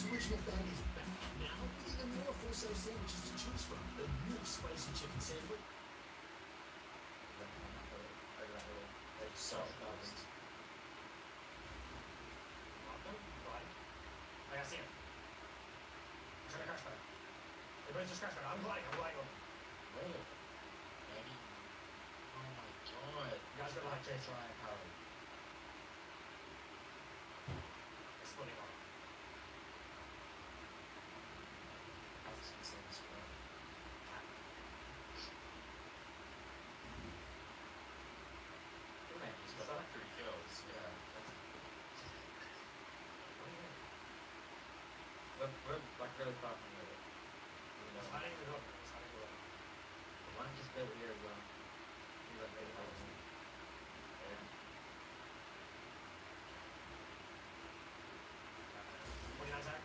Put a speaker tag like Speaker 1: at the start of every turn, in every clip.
Speaker 1: His original bag is back now with even more full-size sandwiches to choose from. A new spicy chicken sandwich.
Speaker 2: Like so fast.
Speaker 3: Like I see him. I'm trying to crash pad. Everybody's just crash pad. I'm gliding over.
Speaker 2: Wait. Maybe. Oh my god.
Speaker 3: You guys gotta like
Speaker 2: Just try power.
Speaker 3: exploding on.
Speaker 2: That's insane as well. He's got like 3 kills. Yeah. We're like really far from it.
Speaker 3: He's hiding in the door.
Speaker 2: One just built here as well. He's like really close. Yeah.
Speaker 3: 29 attack.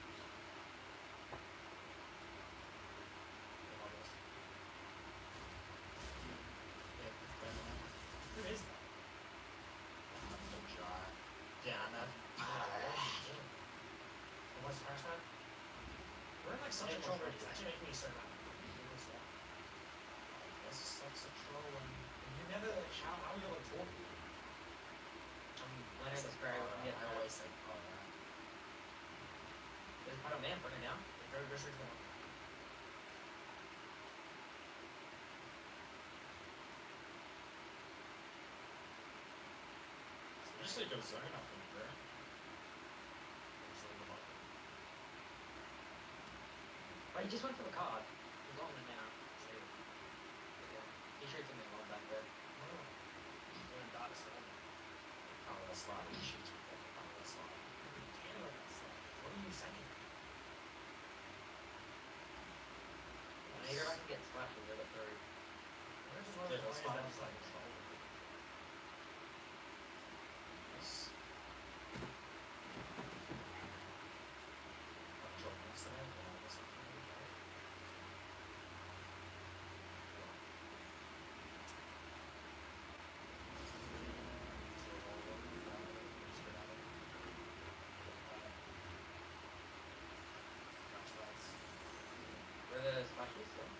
Speaker 3: Who is that? What's the crash pad? We're in like such a troll race. It's actually making me so mad.
Speaker 2: This sucks a troll one.
Speaker 3: You never like how are you like talking?
Speaker 2: When I describe it, I always say, oh, that. There's part of man burning down.
Speaker 3: Go straight to the one.
Speaker 2: Just like a zone up in there. Oh, he just went for the card. He's on it now. He shoots him in one back there. Power of the slot. He shoots with the power of the slot.
Speaker 3: What are you saying?
Speaker 2: When you go back and get splashed, you'll get through.
Speaker 3: Where's just one of the players that just like troll?
Speaker 2: Yes. Where the splashes though?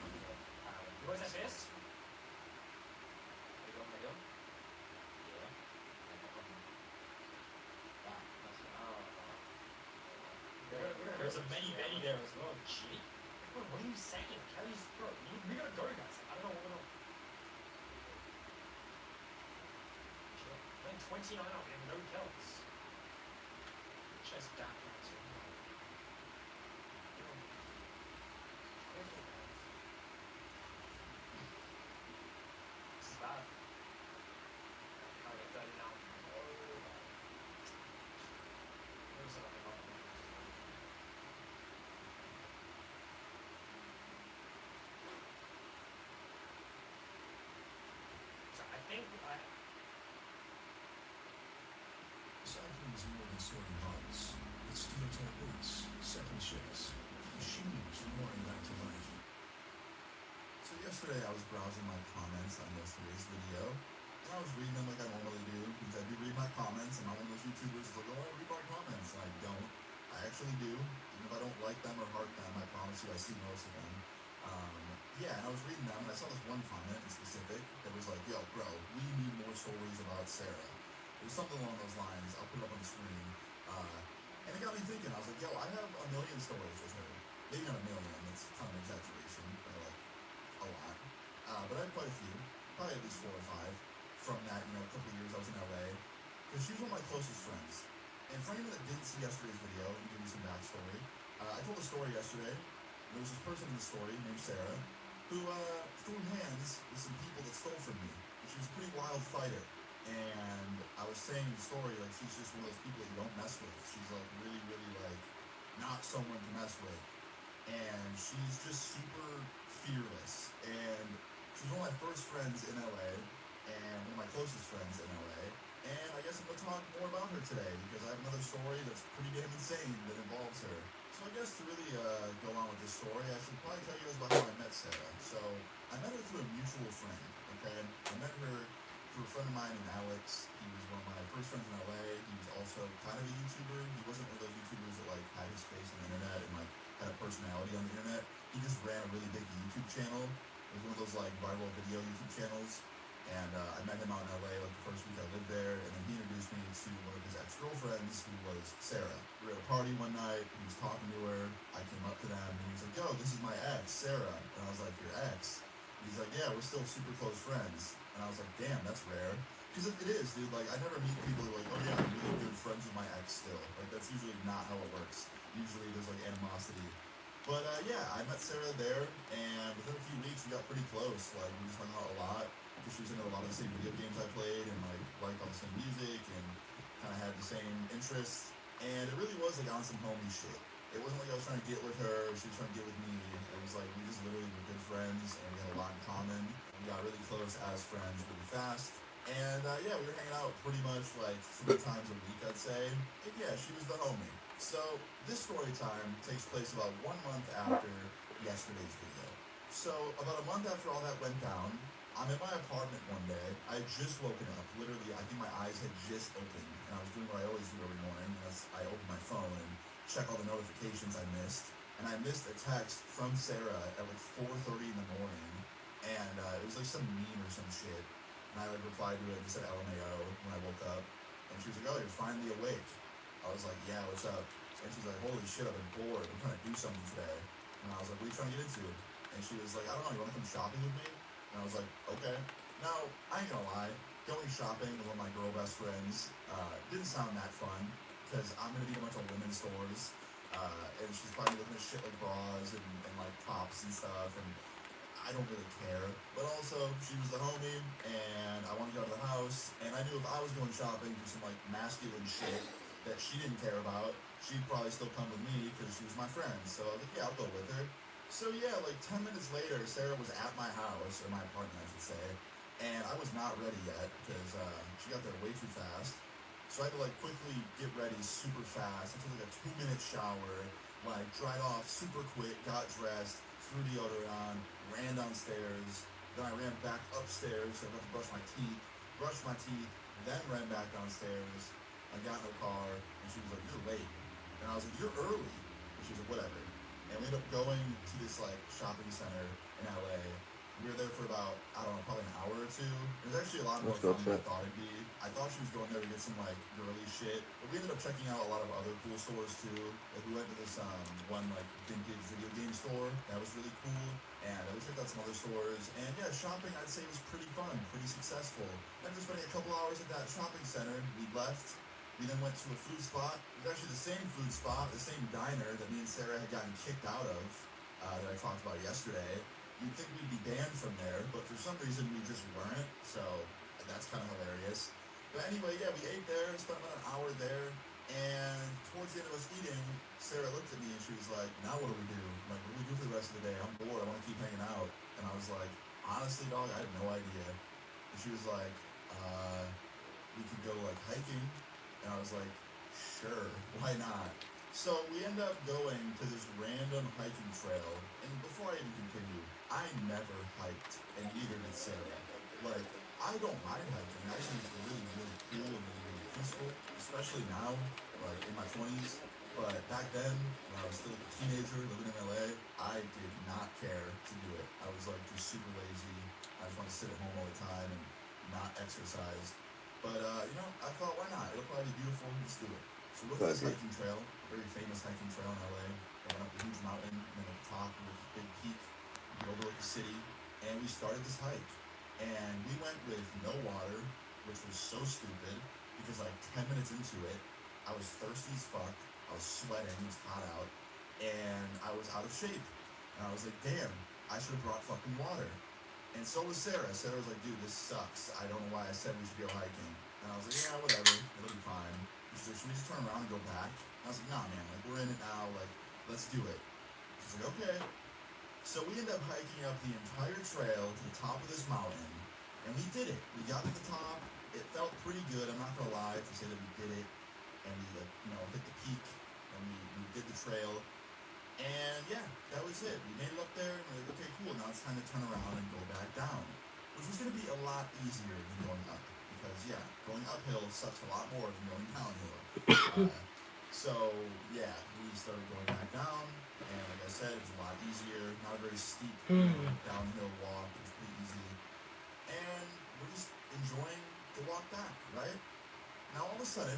Speaker 3: You boys have fist?
Speaker 2: You go on the hill? Yeah. There's a mini Betty there as well. Gee.
Speaker 3: Bro, what are you saying? Kelly's bro. We gotta go, guys. I don't know what we're doing. We're 29 out. We have no kills.
Speaker 2: Just down.
Speaker 3: This is bad. I'll get 30 now. There's something on there. So I think
Speaker 1: Cycling's more than sorting bodies. It's steel-toe boots, second shifts, machines roaring back to life.
Speaker 4: So yesterday I was browsing my comments on yesterday's video, and I was reading them like I normally do, because I do read my comments, and I'm one of those YouTubers who's like, oh, I read my comments, and I don't. I actually do. Even if I don't like them or heart them, I promise you I see most of them. Yeah, and I was reading them, and I saw this one comment in specific that was like, yo, bro, we need more stories about Sarah. It was something along those lines. I'll put it up on the screen. And it got me thinking. I was like, yo, I have a million stories with her. Maybe not a million. That's kind of an exaggeration. But like, a lot. But I have quite a few. Probably at least 4 or 5 from that, couple of years I was in LA. Because she was one of my closest friends. And for anyone that didn't see yesterday's video, and give you some backstory, I told a story yesterday. And there was this person in the story named Sarah who threw hands with some people that stole from me. And she was a pretty wild fighter. And I was saying in the story, like, she's just one of those people that you don't mess with. She's like really, really like not someone to mess with. And she's just super fearless. And she was one of my first friends in LA and one of my closest friends in LA. And I guess I'm gonna talk more about her today because I have another story that's pretty damn insane that involves her. So I guess to really go on with this story, I should probably tell you guys about how I met Sarah. So I met her through a mutual friend, okay? I met her for a friend of mine named Alex. He was one of my first friends in LA. He was also kind of a YouTuber. He wasn't one of those YouTubers that like had his face on the internet and like had a personality on the internet. He just ran a really big YouTube channel. It was one of those like viral video YouTube channels. And I met him out in LA like the first week I lived there, and then he introduced me to one of his ex-girlfriends who was Sarah. We were at a party one night, he was talking to her, I came up to them, and he was like, yo, this is my ex, Sarah. And I was like, your ex? And he's like, yeah, we're still super close friends. And I was like, damn, that's rare. Because it is, dude, like, I never meet people who are like, oh yeah, I'm really good friends with my ex still. Like, that's usually not how it works. Usually there's like animosity. But yeah, I met Sarah there, and within a few weeks we got pretty close. Like, we just hung out a lot, because she was into a lot of the same video games I played, and like liked all the same music, and kind of had the same interests. And it really was like on some homie shit. It wasn't like I was trying to get with her, or she was trying to get with me. It was like we just literally were good friends, and we had a lot in common. We got really close as friends really fast. And yeah, we were hanging out pretty much like 3 times a week, I'd say. And yeah, she was the homie. So this story time takes place about 1 month after yesterday's video. So about a month after all that went down, I'm in my apartment one day. I had just woken up. Literally, I think my eyes had just opened, and I was doing what I always do every morning. I open my phone and check all the notifications I missed. And I missed a text from Sarah at like 4:30 in the morning, and it was like some meme or some shit. And I like replied to it and said LMAO when I woke up. And she was like, oh, you're finally awake. I was like, yeah, what's up? And she's like, holy shit, I've been bored. I'm trying to do something today. And I was like, what are you trying to get into? And she was like, I don't know, you want to come shopping with me? And I was like, okay. Now, I ain't gonna lie, going shopping with one of my girl best friends didn't sound that fun, because I'm gonna be in a bunch of women's stores, and she's probably looking at shit like bras and like tops and stuff, and I don't really care. But also, she was the homie, and I wanted to go to the house, and I knew if I was going shopping for some like masculine shit that she didn't care about, she'd probably still come with me because she was my friend. So I was like, yeah, I'll go with her. So yeah, like 10 minutes later, Sarah was at my house, or my apartment I should say, and I was not ready yet because she got there way too fast. So I had to like quickly get ready super fast. I took like a 2-minute shower, like dried off super quick, got dressed, threw deodorant on, ran downstairs, then I ran back upstairs, so I got to brushed my teeth, then ran back downstairs. I got in her car, and she was like, you're late. And I was like, you're early. And she was like, whatever. And we ended up going to this like shopping center in LA. We were there for about, I don't know, probably an hour or 2. It was actually a lot more fun than I thought it'd be. I thought she was going there to get some like girly shit, but we ended up checking out a lot of other cool stores too. Like we went to this one like vintage video game store that was really cool, and we checked out some other stores. And yeah, shopping I'd say was pretty fun, pretty successful. After spending a couple hours at that shopping center, we left. We then went to a food spot. It was actually the same food spot, the same diner that me and Sarah had gotten kicked out of that I talked about yesterday. You'd think we'd be banned from there, but for some reason we just weren't, so that's kind of hilarious. But anyway, yeah, we ate there, spent about an hour there, and towards the end of us eating, Sarah looked at me and she was like, now what do we do? Like, what do we do for the rest of the day? I'm bored, I want to keep hanging out. And I was like, honestly, dog, I have no idea. And she was like, we could go like hiking. And I was like, sure, why not? So we end up going to this random hiking trail, and before I even continue, I never hiked, and neither did Sarah. Like, I don't mind hiking. Actually, it's really, really cool and really, really peaceful, especially now, like in my 20s. But back then, when I was still a teenager living in LA, I did not care to do it. I was like just super lazy. I just wanted to sit at home all the time and not exercise. But you know, I thought, why not? It'll probably be beautiful. Let's do it. So we went to this hiking trail, a very famous hiking trail in LA. We went up a huge mountain, and then at the top there was this big peak. We overlooked the city, and we started this hike. And we went with no water, which was so stupid, because like 10 minutes into it, I was thirsty as fuck, I was sweating, it was hot out, and I was out of shape. And I was like, damn, I should have brought fucking water. And so was Sarah. Sarah was like, dude, this sucks. I don't know why I said we should go hiking. And I was like, yeah, whatever, it'll be fine. And she's like, should we just turn around and go back? And I was like, nah, man, like, we're in it now, like, let's do it. She's like, okay. So we ended up hiking up the entire trail to the top of this mountain, and we did it. We got to the top. It felt pretty good, I'm not gonna lie, to say that we did it, and we, like, you know, hit the peak, and we did the trail. And yeah, that was it. We made it up there, and we were like, okay, cool, now it's time to turn around and go back down. which was going to be a lot easier than going up. Because, yeah, going uphill sucks a lot more than going downhill. So, yeah, we started going back down, and like I said, it was a lot easier. Not a very steep downhill walk. It was pretty easy. And we're just enjoying the walk back, right? Now, all of a sudden,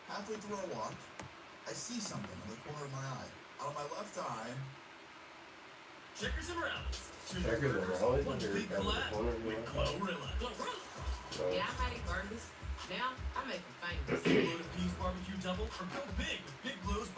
Speaker 4: halfway through our walk, I see something in the corner of my eye. Out of my left eye,
Speaker 3: Checkers and rounds.
Speaker 5: Checkers and rounds?
Speaker 3: One big collab with Glorilla.
Speaker 6: Yeah, I might eat burgers. Now, I make them famous.
Speaker 3: Go to Pete's Barbecue Double or go big with Big Glow's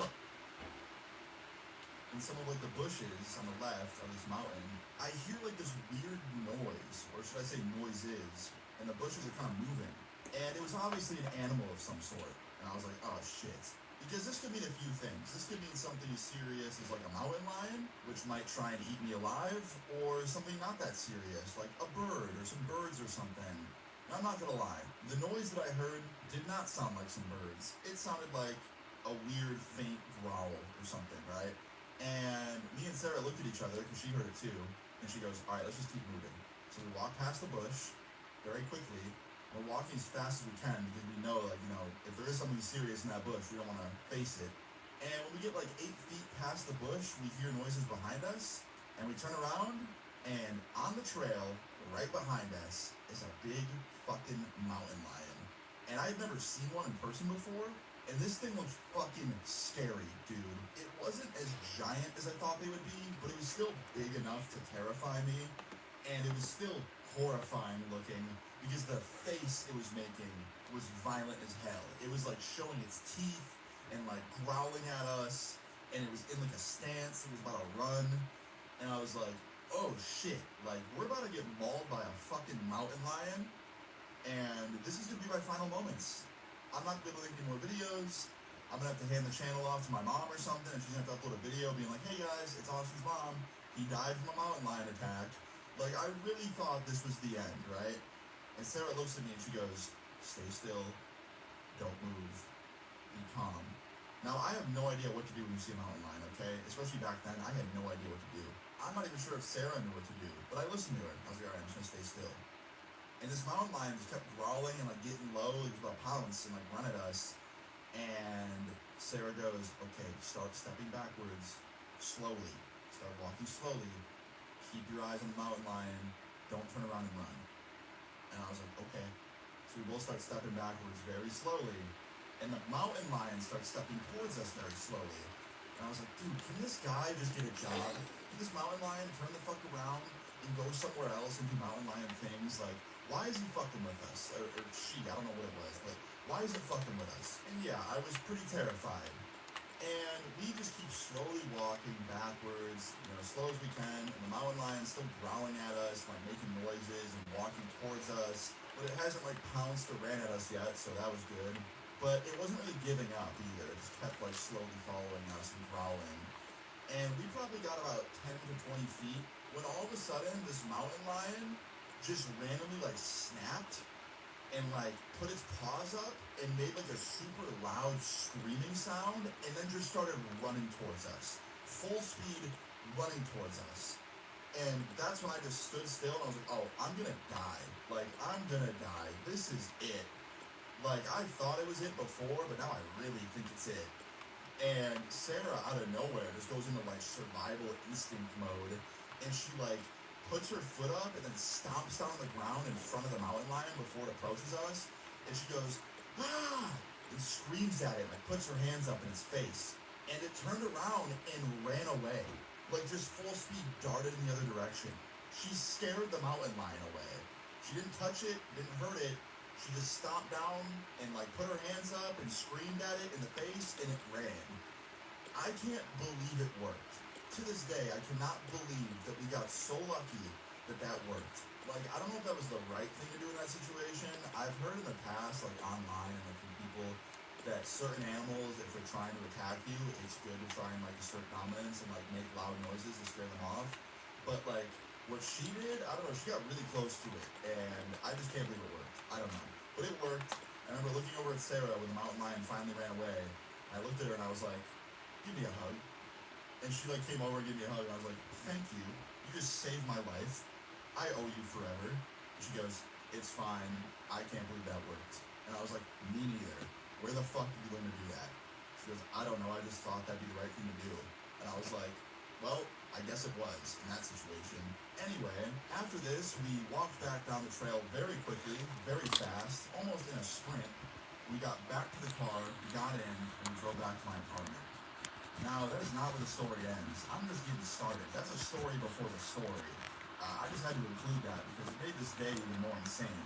Speaker 4: in some of like the bushes on the left of this mountain, I hear like this weird noise, or should I say noises, and the bushes are kind of moving. And it was obviously an animal of some sort. And I was like, oh shit. Because this could mean a few things. This could mean something as serious as like a mountain lion, which might try and eat me alive, or something not that serious, like a bird or some birds or something. Now, I'm not gonna lie, the noise that I heard did not sound like some birds. It sounded like a weird faint growl or something, right? And me and Sarah looked at each other because she heard it too, and she goes, all right, let's just keep moving. So we walk past the bush very quickly. We're walking as fast as we can because we know, like, you know, if there is something serious in that bush, we don't want to face it. And when we get like 8 feet past the bush, we hear noises behind us, and we turn around, and on the trail, right behind us, is a big fucking mountain lion. And I had never seen one in person before, and this thing looked fucking scary, dude. It wasn't as giant as I thought they would be, but it was still big enough to terrify me, and it was still horrifying looking, because the face it was making was violent as hell. It was like showing its teeth and like growling at us, and it was in like a stance. It was about to run, and I was like, oh shit, like we're about to get mauled by a fucking mountain lion, and this is gonna be my final moments. I'm not gonna be able to make any more videos. I'm gonna have to hand the channel off to my mom or something, and she's gonna have to upload a video being like, hey guys, it's Austin's mom. He died from a mountain lion attack. Like, I really thought this was the end, right? And Sarah looks at me and she goes, stay still, don't move, be calm. Now, I have no idea what to do when you see a mountain lion, okay? Especially back then, I had no idea what to do. I'm not even sure if Sarah knew what to do, but I listened to her. I was like, all right, I'm just gonna stay still. And this mountain lion just kept growling and like getting low. He was about to pounce and like run at us. And Sarah goes, okay, start stepping backwards slowly. Start walking slowly. Keep your eyes on the mountain lion. Don't turn around and run. And I was like, okay. So we both start stepping backwards very slowly. And the mountain lion starts stepping towards us very slowly. And I was like, dude, can this guy just get a job? Can this mountain lion turn the fuck around and go somewhere else and do mountain lion things? Like, why is he fucking with us? Or she, I don't know what it was, but why is it fucking with us? And yeah, I was pretty terrified. And we just keep slowly walking backwards, you know, as slow as we can, and the mountain lion's still growling at us, like making noises and walking towards us, but it hasn't like pounced or ran at us yet, so that was good. But it wasn't really giving up either, it just kept like slowly following us and growling. And we probably got about 10 to 20 feet, when all of a sudden, this mountain lion just randomly like snapped, and like put its paws up and made like a super loud screaming sound, and then just started running towards us. Full speed running towards us. And that's when I just stood still and I was like, oh, I'm gonna die. Like, I'm gonna die. This is it. Like, I thought it was it before, but now I really think it's it. And Sarah, out of nowhere, just goes into like survival instinct mode, and she like puts her foot up and then stomps down on the ground in front of the mountain lion before it approaches us, and she goes, ah, and screams at it, like puts her hands up in its face, and it turned around and ran away, like just full speed darted in the other direction. She scared the mountain lion away. She didn't touch it, didn't hurt it, she just stomped down and like put her hands up and screamed at it in the face, and it ran. I can't believe it worked. To this day, I cannot believe that we got so lucky that that worked. Like, I don't know if that was the right thing to do in that situation. I've heard in the past, like online and like from people, that certain animals, if they're trying to attack you, it's good to try and like assert dominance and like make loud noises to scare them off. But like, what she did, I don't know, she got really close to it, and I just can't believe it worked. I don't know. But it worked. I remember looking over at Sarah when the mountain lion finally ran away. I looked at her and I was like, give me a hug. And she like came over and gave me a hug, and I was like, thank you. You just saved my life. I owe you forever. She goes, it's fine. I can't believe that worked. And I was like, me neither. Where the fuck did you learn to do that? She goes, I don't know. I just thought that'd be the right thing to do. And I was like, well, I guess it was in that situation. Anyway, after this, we walked back down the trail very quickly, very fast, almost in a sprint. We got back to the car, got in, and we drove back to my apartment. Now, that is not where the story ends. I'm just getting started. That's a story before the story. I just had to include that because it made this day even more insane.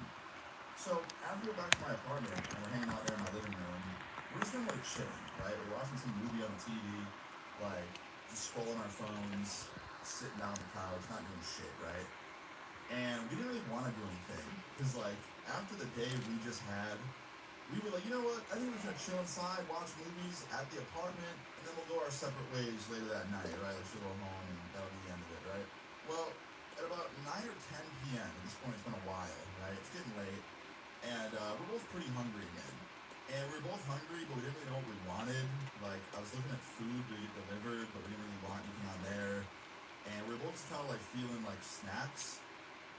Speaker 4: So, after we go back to my apartment and we're hanging out there in my living room, we're just kind of like chilling, right? We're watching some movie on the TV, like just scrolling our phones, sitting down on the couch, not doing shit, right? And we didn't really want to do anything because, like, after the day we just had, we were like, you know what? I think we're just gonna chill inside, watch movies at the apartment, and then we'll go our separate ways later that night, right? Let's go home, and that'll be the end of it, right? Well, at about 9 or 10 p.m. At this point, it's been a while, right? It's getting late, and we're both pretty hungry again. And we were both hungry, but we didn't really know what we wanted. Like, I was looking at food to get delivered, but we didn't really want anything on there. And we were both just kind of like feeling like snacks.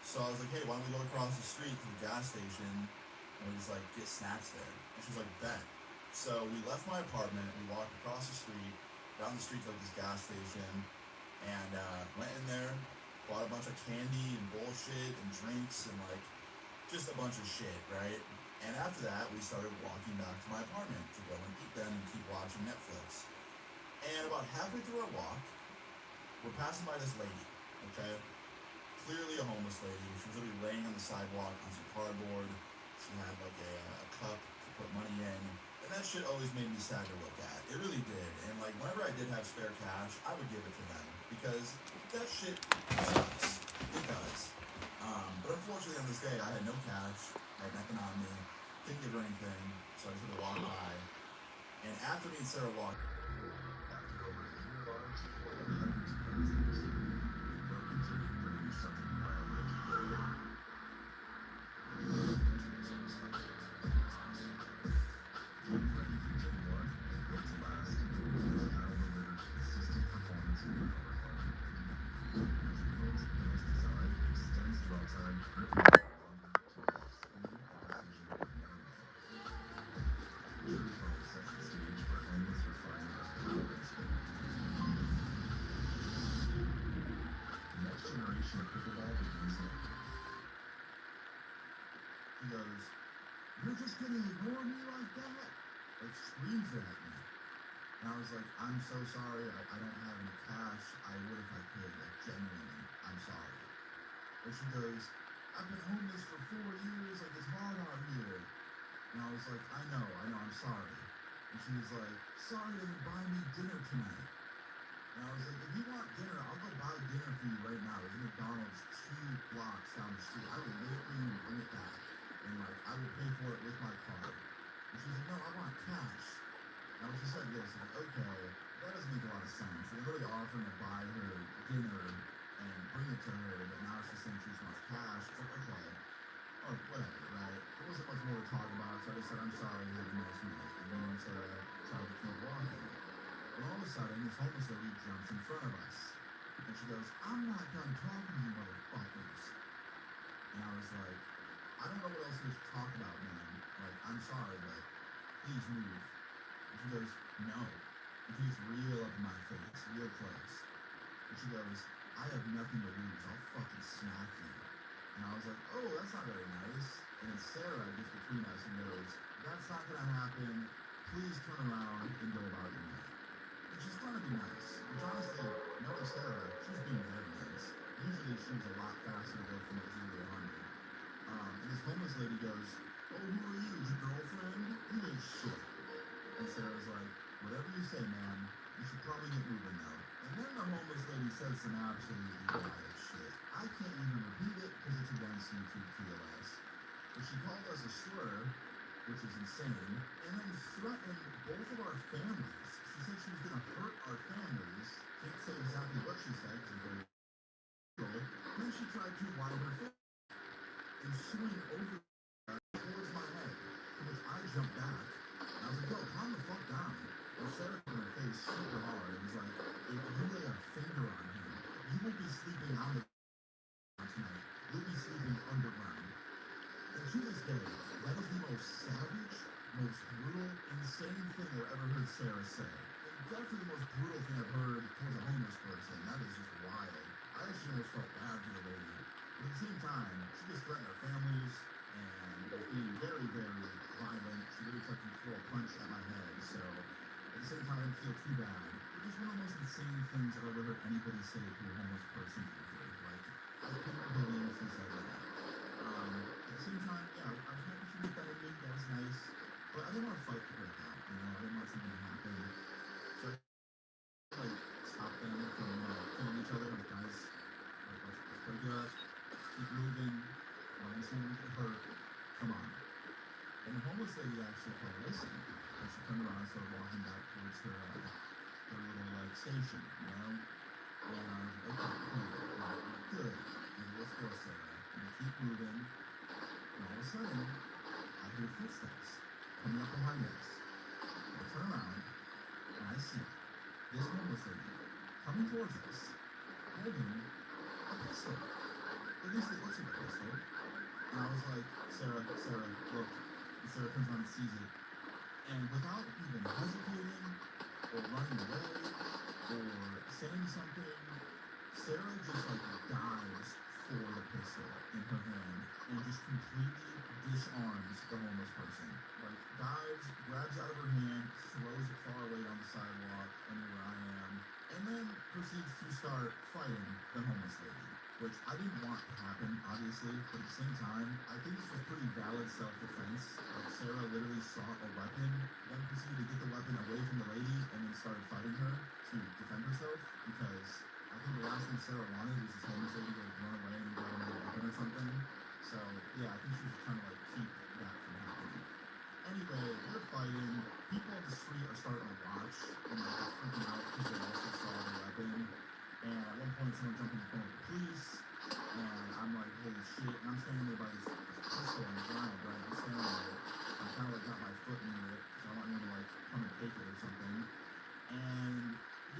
Speaker 4: So I was like, hey, why don't we go across the street to the gas station and we just like get snacks there? And she was like, bet. So we left my apartment, we walked across the street, down the street to like this gas station, and went in there, bought a bunch of candy and bullshit and drinks and like just a bunch of shit, right? And after that, we started walking back to my apartment to go and eat them and keep watching Netflix. And about halfway through our walk, we're passing by this lady, okay? Clearly a homeless lady. She was literally laying on the sidewalk on some cardboard. She had like a cup to put money in. And that shit always made me sad to look at. It really did. And like whenever I did have spare cash, I would give it to them. Because that shit sucks. It does. But unfortunately on this day, I had no cash. I had nothing on me. Didn't give her anything. So I just had to walk by. And after me and Sarah walked, he goes, you're just gonna ignore me like that? Like screams it at me. And I was like, I'm so sorry, I don't have any cash. I would if I could, like genuinely, I'm sorry. And she goes, I've been homeless for 4 years, like it's hard out here. And I was like, I know, I'm sorry. And she was like, sorry you didn't buy me dinner tonight. And I was like, if you want dinner, I'll go buy dinner for you right now. There's a McDonald's 2 blocks down the street. I will literally bring it back. And like, I will pay for it with my card. And she was like, no, I want cash. And I was just like, yes, like, okay, that doesn't make a lot of sense. They're literally offering to buy her dinner and bring it to her, but now she's saying she just wants cash. It's like, okay, oh, whatever, right? There wasn't much more to talk about, so I just said, I'm sorry, have a nice night. And then Sarah tried to keep walking. And all of a sudden, this homeless lady jumps in front of us. And she goes, I'm not done talking to you motherfuckers. And I was like, I don't know what else we should talk about, man. Like, I'm sorry, but please move. And she goes, no. And she gets real up in my face, real close. And she goes, I have nothing to lose. I'll fucking smack you. And I was like, oh, that's not very nice. And then Sarah gets between us and goes, that's not gonna happen. Please turn around and go about your night. And she's trying to be nice. Which honestly, knowing Sarah, she's being very nice. Usually she's a lot faster to go from like 0 to 100. And this homeless lady goes, oh, who are you, the girlfriend? You ain't shit. And Sarah's like, whatever you say, man, you should probably get moving though. And then the homeless lady says some absolutely wild shit. I can't even repeat it because it's against YouTube TLS. But she called us a slur, which is insane, and then threatened both of our families. She said she was gonna hurt our families. Can't say exactly what she said because it's very cool. Then she tried to wind her face and swing over towards my head, to which I jumped back. And I was like, yo, calm the fuck down. And Sarah put her face super hard and was like, if you lay a finger on him, you won't be sleeping on the tonight. You'll be sleeping underground. insane thing I've ever heard Sarah say. And definitely the most brutal thing I've heard towards a homeless person. That is just wild. I actually almost felt bad for the lady. But at the same time, she just threatened our families and was being very, very violent. She really tried to throw a punch at my head. So at the same time, I didn't feel too bad. It was one of the most insane things I've ever heard anybody say to a homeless person ever. Like, I couldn't believe she said that. At the same time, yeah, I was happy she defended me. That was nice. But I didn't want to fight to break out, you know? I didn't want something to happen. So I like stop them from killing each other. Like, guys, like, let's break it up. Keep moving. I don't want someone to get hurt. Come on. And the homeless lady actually kind of listened. And she turned around and started walking back towards her little like station, you know? And I was like, okay, cool, like, good. And let's go, Sarah. And we keep moving. And all of a sudden, I hear footsteps coming up behind us. I turn around and I see this homeless lady coming towards us, holding a pistol. At least it looks like a pistol. And I was like, Sarah, look. And Sarah comes on and sees it. And without even hesitating or running away or saying something, Sarah just like dives for the pistol in her hand and just completely disarms the homeless person. Like dives, grabs it out of her hand, throws it far away on the sidewalk, anywhere I am, and then proceeds to start fighting the homeless lady. Which I didn't want to happen, obviously, but at the same time, I think this was pretty valid self-defense. Like, Sarah literally sought a weapon, then proceeded to get the weapon away from the lady, and then started fighting her to defend herself, because I think the last thing Sarah wanted was this homeless lady to like, run away and grab another weapon or something. So, yeah, I think she was trying to, like, keep that from happening. Anyway, they're fighting. People on the street are starting to watch, and, like, they're freaking out because they also saw the weapon. And at one point, someone jumped in the phone with the police, and I'm like, holy shit, and I'm standing there by this pistol on the ground, right? I'm standing there, I kind of like got my foot near it, because I want anyone to like come and take it or something. And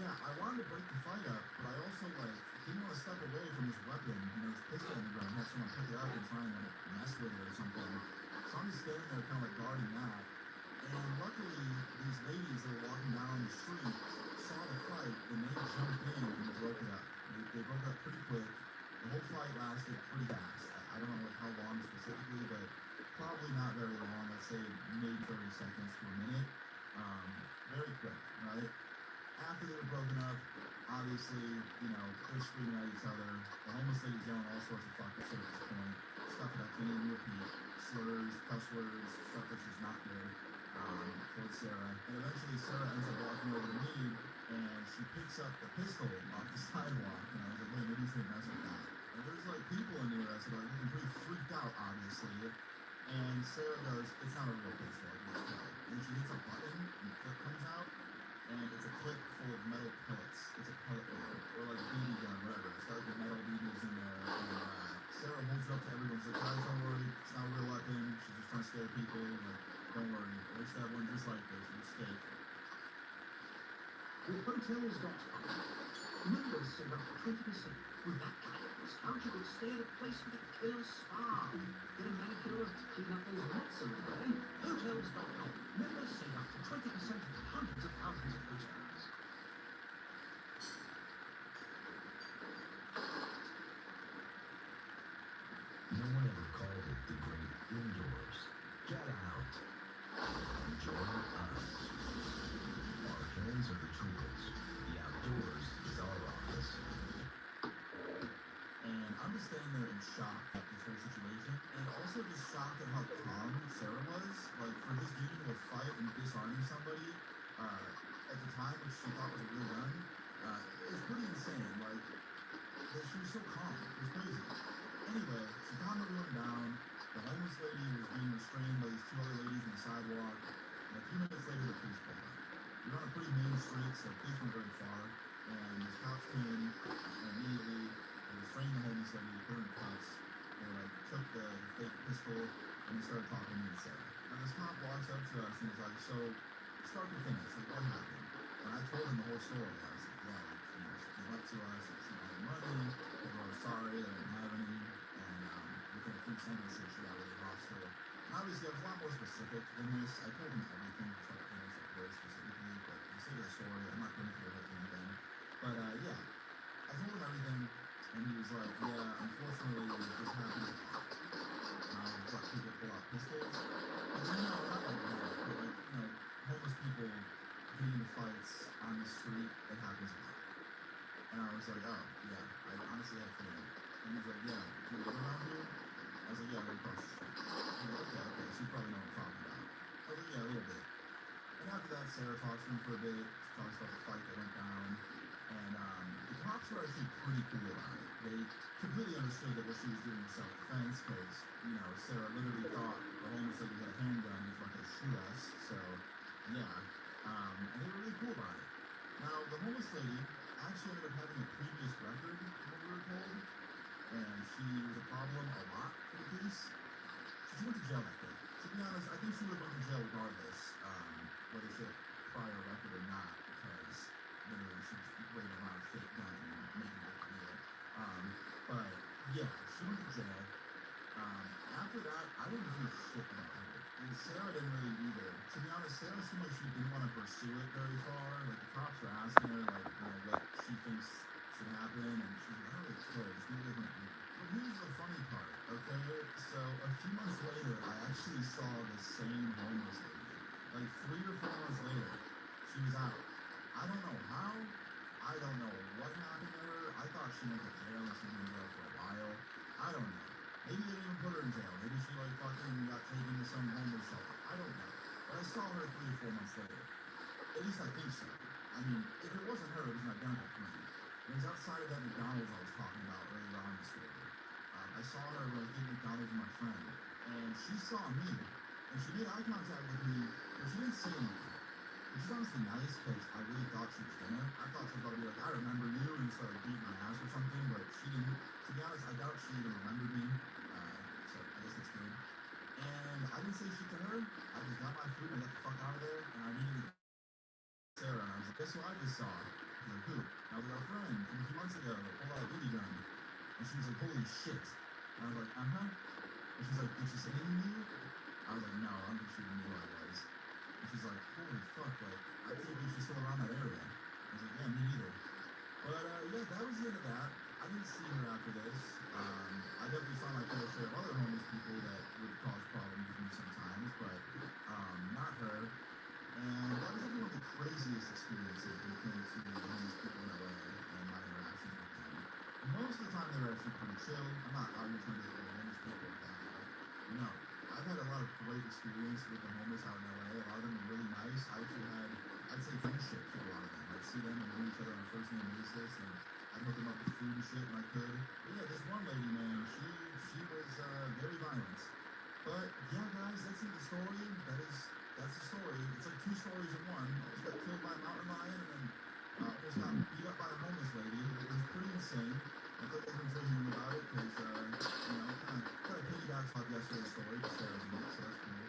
Speaker 4: yeah, I wanted to break the fight up, but I also like didn't want to step away from this weapon, you know, this pistol on the ground, have someone pick it up and try and like mess with it or something. So I'm just standing there kind of like guarding that. And luckily, these ladies that were walking down the street saw the fight and they jumped in and broke it up. They broke it up pretty quick. The whole fight lasted pretty fast. I don't know like how long specifically, but probably not very long. Let's say maybe 30 seconds to a minute. Very quick, right? After they were broken up, obviously, you know, they're screaming at each other. The homeless lady's yelling all sorts of fucking shit at this point. Stuff that I can't even repeat. Slurs, cuss words, stuff that's just not good. Towards Sarah. And eventually Sarah ends up walking over to me and she picks up the pistol off the sidewalk. And I was like, hey, maybe you shouldn't mess with that. And there's like people in near us that are like looking pretty freaked out, obviously. And Sarah goes, it's not a real pistol, let's go. And she hits a button and the clip comes out. And it's a clip full of metal pellets. It's a pellet gun, or like a BB gun, whatever. It's got like the metal BBs in there. And Sarah holds it up to everyone. She's like, guys, don't worry. It's not a real weapon. She's just trying to scare people. Like, don't worry. I used to have one just like this. It's fake.
Speaker 5: With Hotels.com, members save up to 20% with that kind of discount. You could stay at a place with a killer spa. Get a manicure, clean up those knots a little, eh? Hotels.com. Members save up to 20% with hundreds of thousands of hotels.
Speaker 1: No one ever called it the great indoors. Get out. Enjoy us. Our hands are the tools. The outdoors is our office.
Speaker 4: And I'm just standing there in shock at this whole situation. And also just shocked at how calm Sarah was. Like, for just getting into a fight and disarming somebody at the time, which she thought was a real gun, it was pretty insane. Like, that she was so calm. It was crazy. Anyway, she calmed everyone down. The homeless lady was being restrained by these two other ladies on the sidewalk. And a few minutes later, the police pulled up. We were on a pretty main street, so the police weren't very far. And these cops came, and immediately they restrained the homeless lady, put her in cuffs. They like took the fake pistol, and they started talking to me and Sarah. And this cop walks up to us and was like, so, start to finish, like, what happened? And I told him the whole story. I was like, yeah, like, you know, she came up to us, and she wanted money, they were sorry, they didn't have any, and within a few sentences, she got really hostile. And obviously, I was a lot more specific than this. I told him everything, start to finish, very specifically, but for the sake of the story, I'm not going to hear everything again. But yeah, I told him everything, and he was like, yeah, unfortunately, this happens a lot. What, people pull out pistols? And then, no, not like that, but like, homeless people getting into fights on the street, it happens a lot. And I was like, oh, yeah, I honestly have a feeling. And he's like, yeah, do you live around here? I was like, yeah, I live across the street. He's like, okay, so you probably know what I'm talking about. I was like, yeah, a little bit. And after that, Sarah talks to him for a bit. She talks about the fight that went down. And the cops were actually pretty cool about it. They completely understood that what she was doing was self-defense because, Sarah literally thought the homeless lady had a handgun and was about to shoot us. So, yeah. And they were really cool about it. Now, the homeless lady actually ended up having a previous record, from what we were told. And she was a problem a lot for the police. She went to jail that day. To be honest, I think she would have went to jail regardless, whether she had a prior record or not, because literally she was waving around a fake gun and making it real. But yeah, she went to jail. After that, I didn't hear shit about her. And Sarah didn't really either. To be honest, Sarah seemed like she didn't want to pursue it very far. Like, the cops were asking her, like, what she thinks should happen, and she's like, I don't really care, just do what you want to do. But here's the funny part, okay? So, a few months later, I actually saw the same homeless lady. Like, 3 or 4 months later, she was out. I don't know how. I don't know what happened to her. I thought she went to jail and she'd been in jail for a while. I don't know. Maybe they didn't even put her in jail. Maybe she, like, fucking got taken to some homeless shelter. I don't know. But I saw her 3 or 4 months later. At least I think so. I mean, if it wasn't her, it was my dental friend. It was outside of that McDonald's I was talking about earlier on in the story. I saw her, like, eat McDonald's with my friend. And she saw me. And she made eye contact with me, but she didn't say anything. Which is honestly nice, because I really thought she was gonna. I thought she was gonna be like, I remember you, and start like, beating my ass or something, but she didn't. To be honest, I doubt she even remembered me. So I guess that's good. And I didn't say shit to her. I just got my food and I got the fuck out of there, and I immediately Sarah, and I was like, guess who I just saw? She's like, who? And I was like, our friend from a few months ago that pulled out a BB gun. And she was like, holy shit. And I was like, uh-huh. And she's like, did she say anything to you? I was like, no, I don't think she even knew who I was. And she's like, holy fuck, like, I can't believe she's still around that area. I was like, yeah, me neither. But, yeah, that was the end of that. I didn't see her after this. I definitely saw my fair share of other homeless people that would cause problems with me sometimes, but, not her. And that was like one of the craziest experiences when it came to homeless people in LA and my interactions with them. Most of the time they were actually pretty chill. I'm not out here trying to get homeless people like that. Like, no. I've had a lot of great experience with the homeless out in LA. A lot of them are really nice. I actually had, I'd say, friendship with a lot of them. I'd see them and know each other on a first name basis, and I'd hook them up with food and shit when I could. But yeah, this one lady, man, she was very violent. But yeah, guys, that's the story. That's the story. It's like 2 stories in one. I just got killed by a mountain lion, and then almost got beat up by a homeless lady. It was pretty insane. I thought you guys enjoyed hearing about it because, kind of piggybacks off yesterday's story, but Sarah did, so that's cool.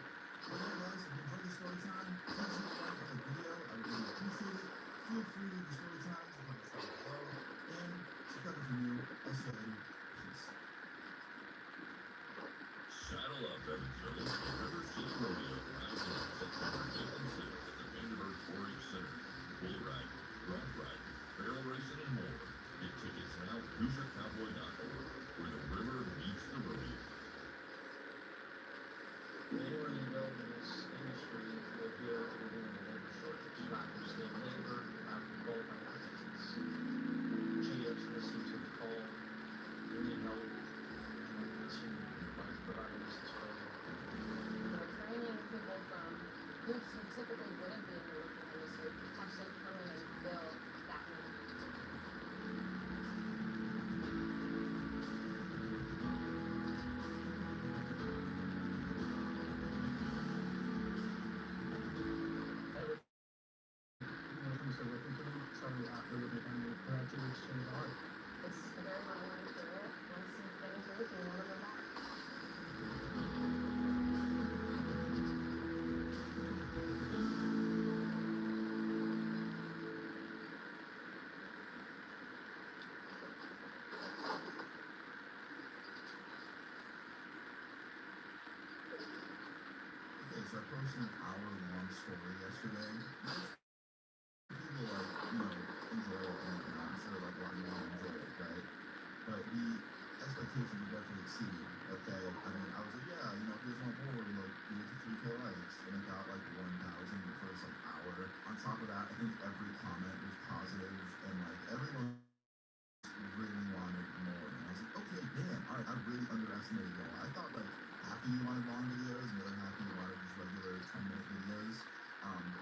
Speaker 4: But yeah, guys, if you enjoyed the story time, please hit like on the video. I would really appreciate it. Feel free to leave the story times in the comments down below. And subscribe if you're new. I'll see you later. Peace.
Speaker 7: Saddle up, Evansville. River City Rodeo rides on September 5th and 6th at the Vandenberg 4-H Center. Bull riding, rough riding, barrel racing, and more. Get tickets now at HoosierCowboy.org, where the river meets the rodeo.
Speaker 8: Anyone involved in this industry will feel that we're doing a labor shortage, not just in labor, not qualified applicants. GFs listen to the call, we need help, and listen by providing us this program.
Speaker 6: We're training people from groups who typically wouldn't be in the roofing industry, potentially coming and fill that need.
Speaker 4: So I posted an hour-long story yesterday. People enjoy it, and I'm sure like a lot of you enjoy it, right? But the expectations were definitely exceeded. Okay, I mean, I was like, yeah, here's my board, like, do it to 3K likes, and it got like 1,000 in the first like hour. On top of that, I think every comment was positive, and like everyone really wanted more. And I was like, okay, damn, all right, I really underestimated y'all. I thought like half of you wanted long videos, and the other half of you wanted just regular 10-minute videos.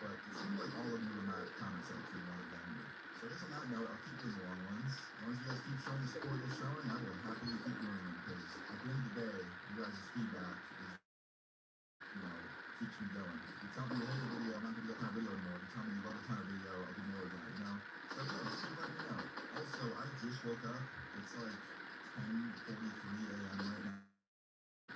Speaker 4: But it seemed like all of you in that comment section wanted longer. So I guess on that note, I'll keep those long ones. As long as you guys keep showing the support you're showing, I will happily keep doing them, because at the end of the day, you guys' feedback is, keeps me going. You tell me you hate a video, I'm not gonna do that kind of video anymore. You tell me you love that kind of video, I'll do more of that, So yeah, just keep letting me know. Also, I just woke up. It's like 10:43 a.m. right now.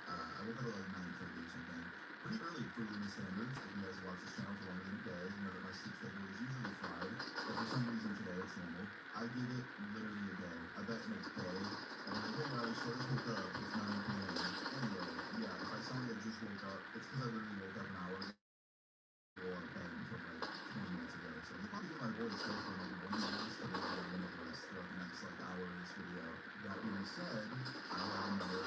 Speaker 4: I woke up at like 9:30 or something. Pretty early for Luna standards. If you guys watch this channel for longer than a day, you know that my sleep schedule is usually fried. But for some reason today it's normal. I give it literally a day. I bet next day. And I'm like, hey guys, so I just woke up. It's 9 p.m. Anyway, yeah, if I sound like I just woke up, it's because I literally woke up an hour ago. Out of bed until like 20 minutes ago. So you'll probably hear my voice go from like one voice to like a minute voice throughout the next like hour of this video. That being said, I have another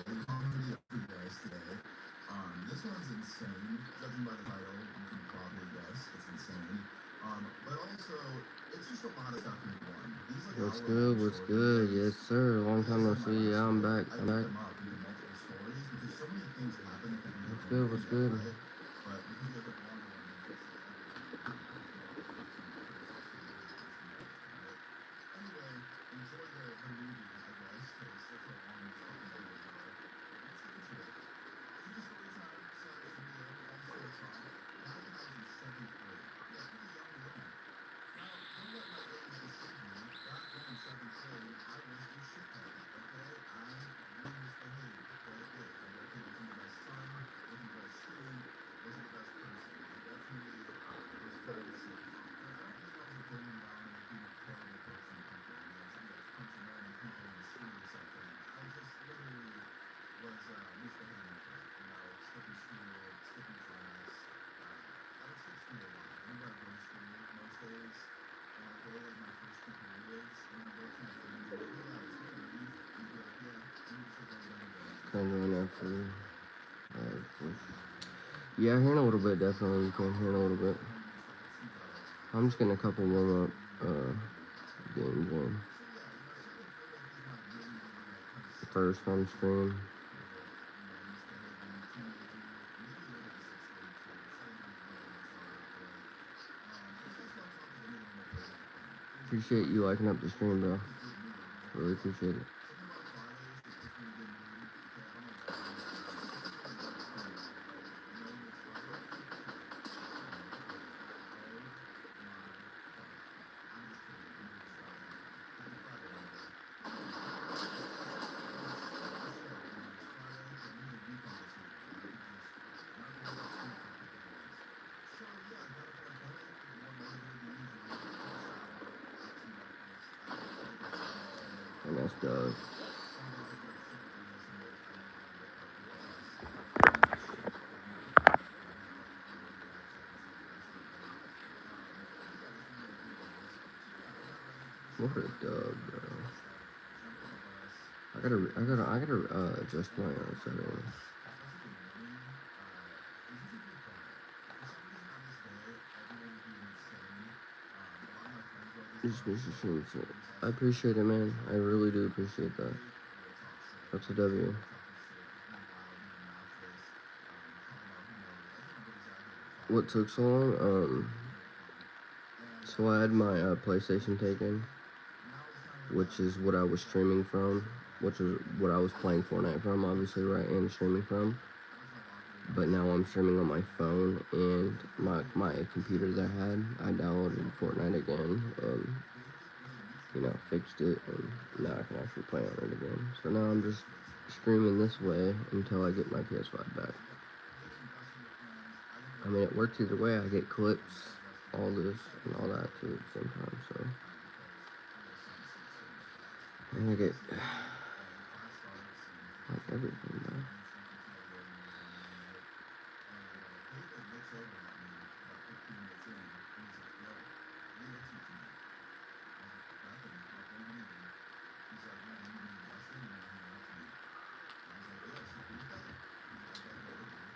Speaker 4: really long video for you guys today. This one's insane. Judging by the title, you can probably guess it's insane. But also, it's just a lot of stuff in one. These like
Speaker 9: What's good? What's good? Yes, sir. Long time no see. Yeah, I'm back. I'm back. What's good? What's good?
Speaker 4: But because you guys have longer ones, anyway, enjoy the movie, I guess, because that's how long these fucking videos are. Let's get into it. True story time / video. Long story time. Back when I was in 7th grade. Yeah, pretty young to look at. Now, don't let my age deceive you. Back then in 7th grade, I was a shithead. Okay, I really misbehaved quite a bit. I wasn't the best son, wasn't the best student, wasn't the best person. I definitely was kind of sick. And I don't mean I was going around like being a terrible person to people. Somebody was punching random people in the street or something. I just literally was misbehaving for it. Skipping school, skipping class. I would skip school a lot. I remember I'd go to school most days, and I'd go like my first 2 periods, and I'd go to my friends and be like, hey guys, can I leave? And they'd be like, yeah, and we'd just like go down and go.
Speaker 9: Kind of doing that for. Yeah, hearing a little bit. Definitely, you can hear a little bit. I'm just getting a couple warm up games in. First on stream. Appreciate you liking up the stream, bro. Really appreciate it. And that's Doug. What a dub, bro. I gotta adjust my settings. I appreciate it, man. I really do appreciate that. That's a W. What took so long? So I had my PlayStation taken, which is what I was streaming from, which is what I was playing Fortnite from, obviously, right, and streaming from. But now I'm streaming on my phone and my computer that I downloaded Fortnite again, fixed it, and now I can actually play on it again. So now I'm just streaming this way until I get my PS5 back. I mean, it works either way. I get clips, all this, and all that too at the same time, so. And I get, like, everything, man.
Speaker 4: over at me about 15 minutes in, and he's like, yo, what are you listening to me? I was like, nothing, what do you mean? He's like, man, you need Dustin, you want to hang out to me? I was like, yeah, so who's that? He's like, I gotta go with you.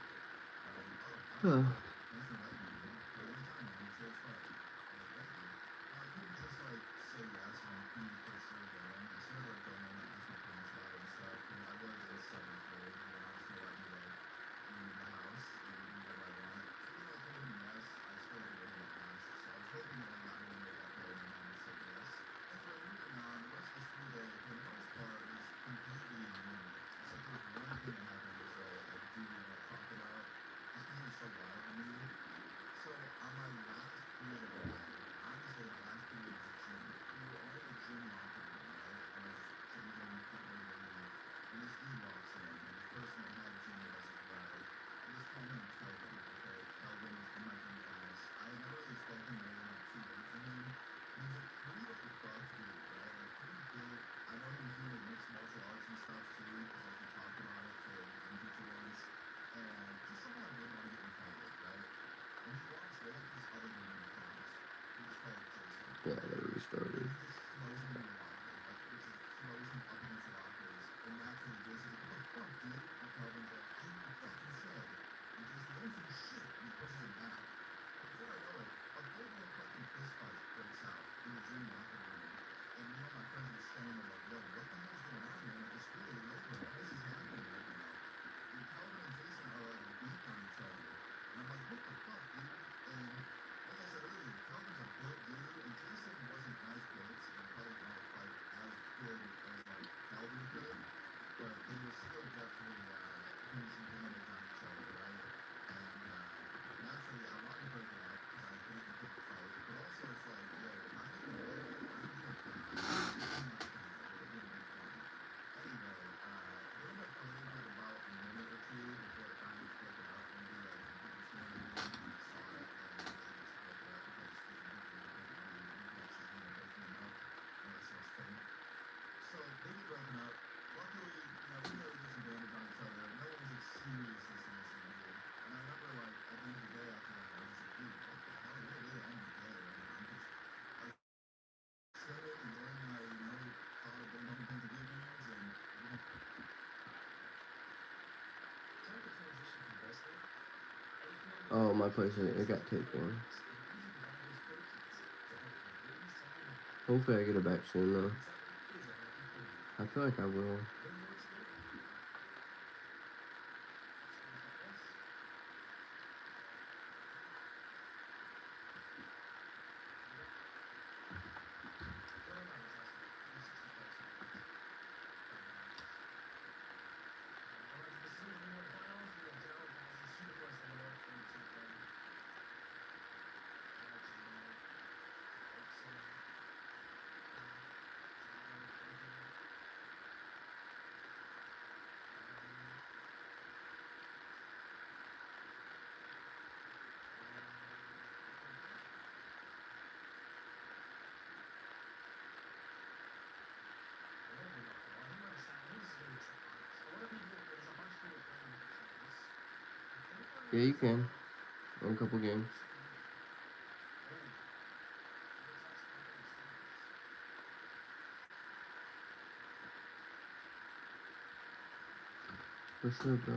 Speaker 4: I was like, oh,
Speaker 9: Huh.
Speaker 4: thanks for inviting me, dude. But anytime, man, I'm sure it's fun. I was like, thank you. Now, I couldn't just, like, say yes when he first started going. I started, like, going and asked my parents about it and stuff, and I was in 7th grade, and I still let me, like, leave the house and do whatever I want. Even though I told him yes, I still had to go home and ask, so I was hoping that when I really made that call, my mom would say yes. Anyway, moving on, the rest of the school day, for the most part, was completely normal. Except there was one thing that happened was a duty I want to talk about, just because it was so wild to me. So on my last period of the day, honestly, the last period was gym. We were all in the gym locker room, right? I was changing, getting ready to leave. And this dude walks in, and the person that had gym with us as well. I just call him Kelvin, okay? Kelvin was in my gym class. I had never really spoken more than like 2 words to him. And he's a pretty like buff dude, right? Like pretty built. I know he was doing like mixed martial arts and stuff too, because like he talked about it to the gym teacher once. And just someone I wouldn't want to get in fight with, right? And he walks in with this other dude in the class. We just call it Jason.
Speaker 9: Yeah, they restarted.
Speaker 4: And he just throws him in the locker. Like, it just throws him up against the lockers. And naturally, Jason's like, what the fuck, dude? And Calvin's like, I didn't fucking say. And Jason's like, oh, shit. And he pushes him back. Before I know it, a full-blown fucking fist fight breaks out in the gym locker room. And me and my friends were standing there like, yo, what the hell's going on, man? Like, it's really late, man. Why is this happening right now? And Calvin and Jason are like beating on each other. And I'm like, what the fuck, dude? And like I said earlier, Calvin's a built dude, and Jason wasn't as built and probably not fight as good as like Calvin could, but they were still definitely doing some damage on each other, right? And naturally, I wanted to break it up because I hate the big fight, but also it's like, yo, I'm in the middle, I'm being funny. I'm being like funny, we're being like funny. Anyway, they ended up fighting for like about a minute or two before it finally just broke it up, and we like completely stormed the room, and I saw it, and they just broke it up because it was completely rude, and he actually ended up breaking him up, and that's so funny. So they get broken up. Luckily, you know, we really did some damage on each other. No one was like seriously, seriously injured. And I remember like at the end of the day after that, I was just like, dude, what the hell? We're really ending the day right now. Because I was chilling and doing my, you know, thought of getting home and playing video games, and you know,
Speaker 3: Time to transition from wrestling. And if you
Speaker 9: Oh, my PlayStation, it got taken. Hopefully I get it back soon though. I feel like I will. Yeah, you can. In a couple games. For sure, bro.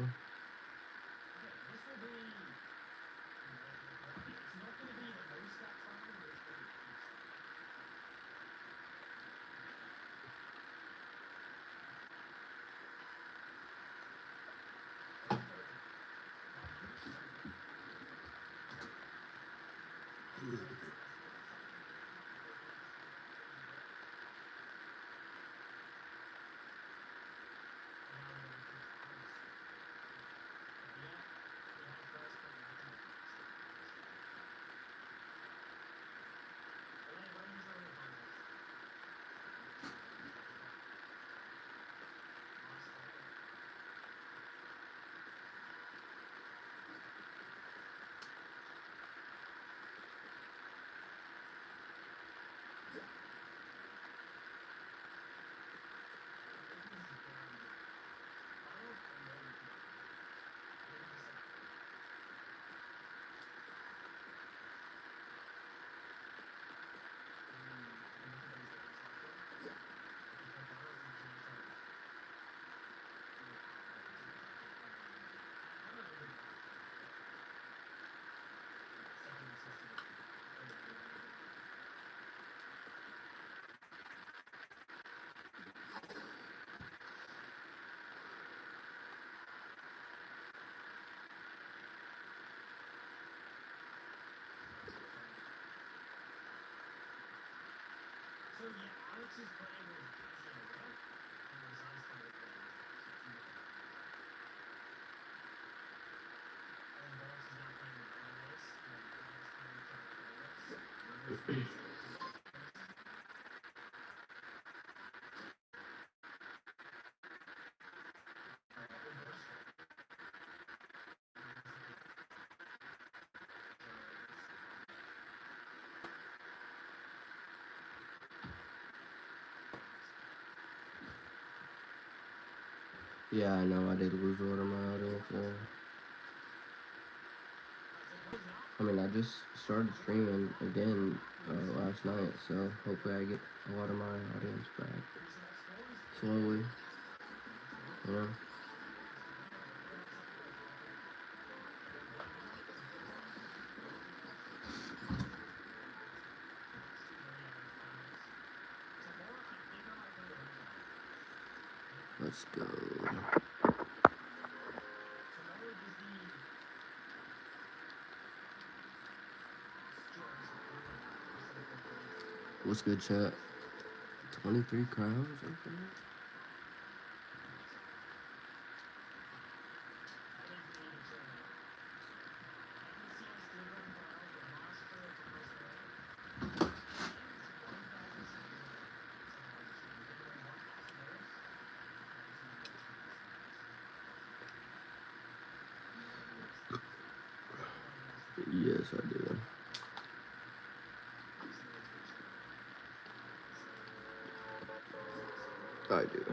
Speaker 3: She's playing with Red, and her son's playing with Red. And then Boris is now playing with Alex, and then Alex playing with Alex.
Speaker 9: Yeah, I know I did lose one of my audience there. I mean, I just started streaming again last night, so hopefully I get a lot of my audience back slowly, you know? Let's go. What's good, chat? 23 crowds? Okay. Yes, I do. I do.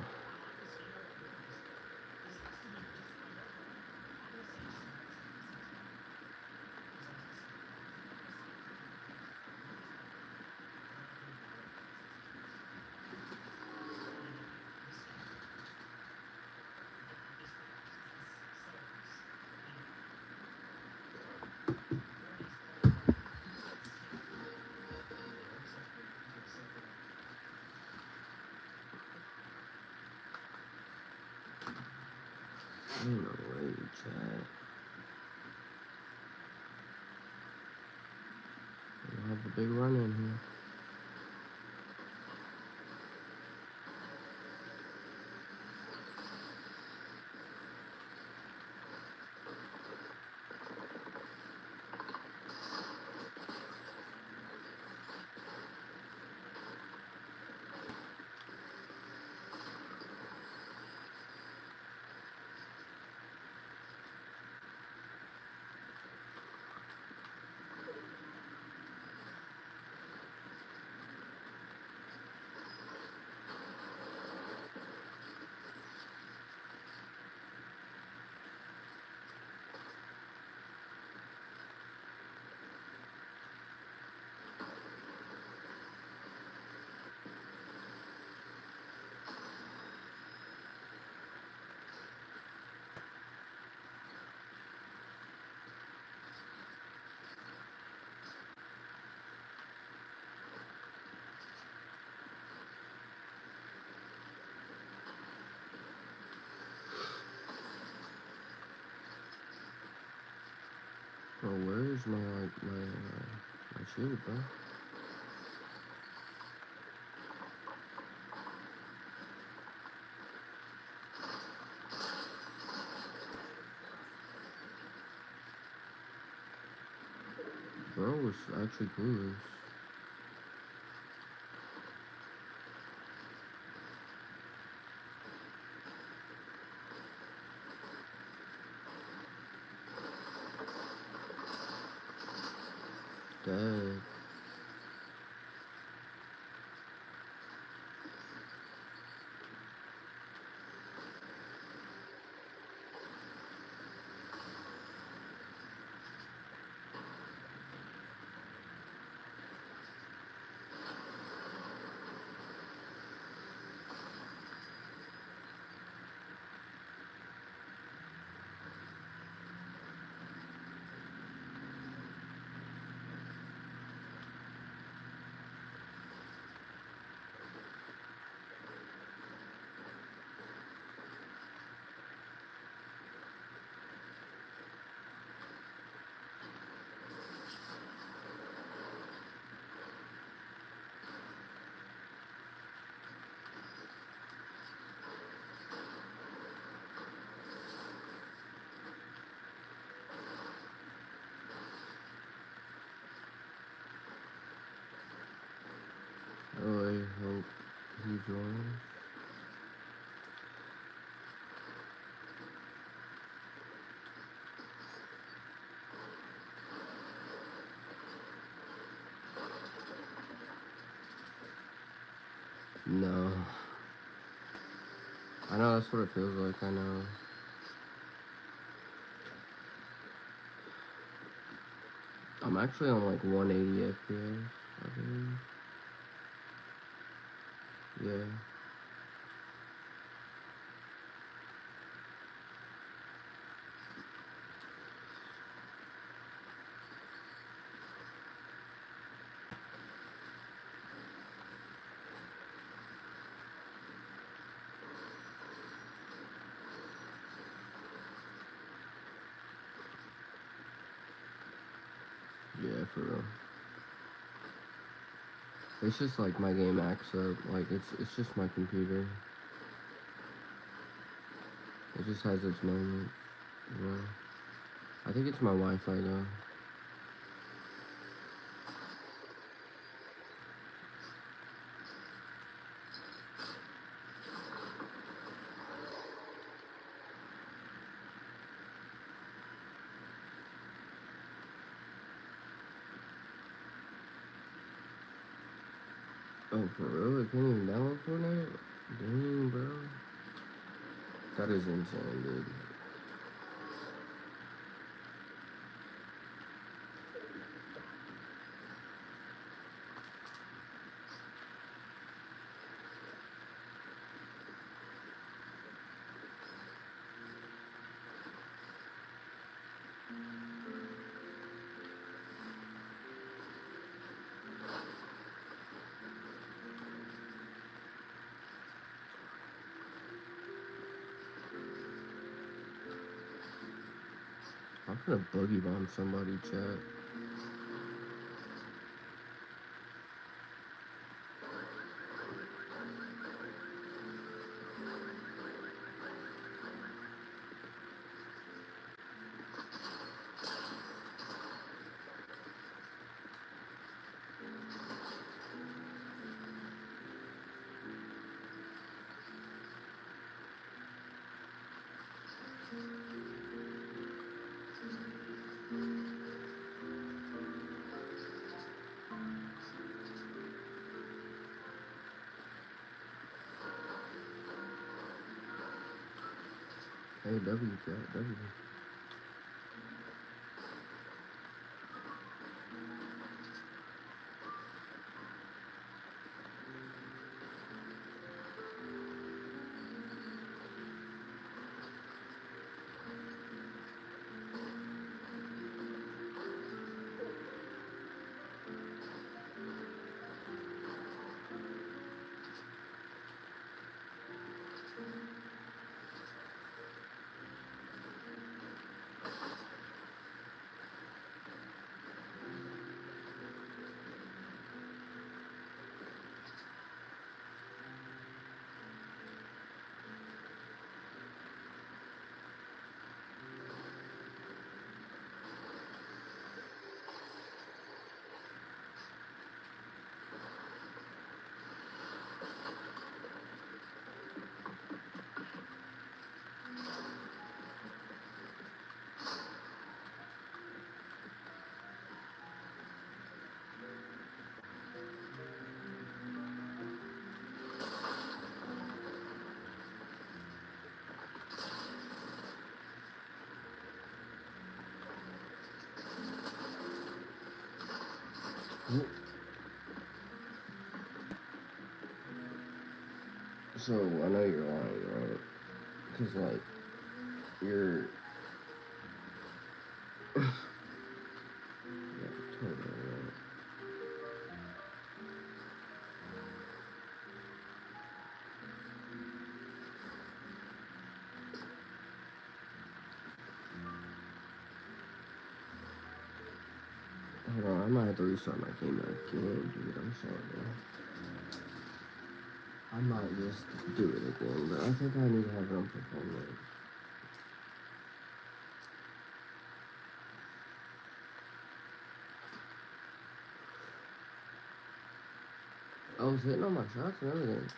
Speaker 9: Ain't no way, chat. I have a big run in here. Oh, where is my shield, bro? Bro was actually clueless. Dad. hope he joins. No. I know that's what it feels like, I know. I'm actually on like 180 FPS, I believe. Yeah. Yeah, for real. It's just like my game acts up. Like it's just my computer. It just has its moments. You know? I think it's my Wi-Fi though. Oh, for real? It can't even download Fortnite? Dang, bro. That is insane, dude. I'm gonna boogie bomb somebody, chat. Hey, W, chat, W. So, I know you're lying, right? Because, like, you're... yeah, totally right. Hold on, I might have to restart my game again, dude. I'm sorry, bro. I might just do it again, but I think I need to have it on performance. I was hitting on my shots and everything.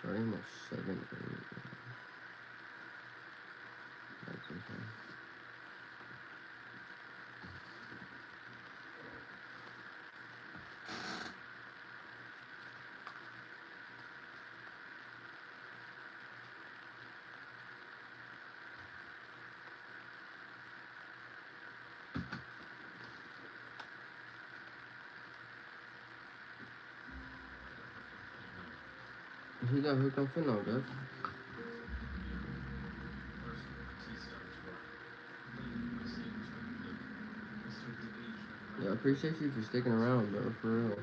Speaker 9: It's already almost 7:08. That's okay. He got hooked on fentanyl, Jeff. Yeah, I appreciate you for sticking around, bro, for real.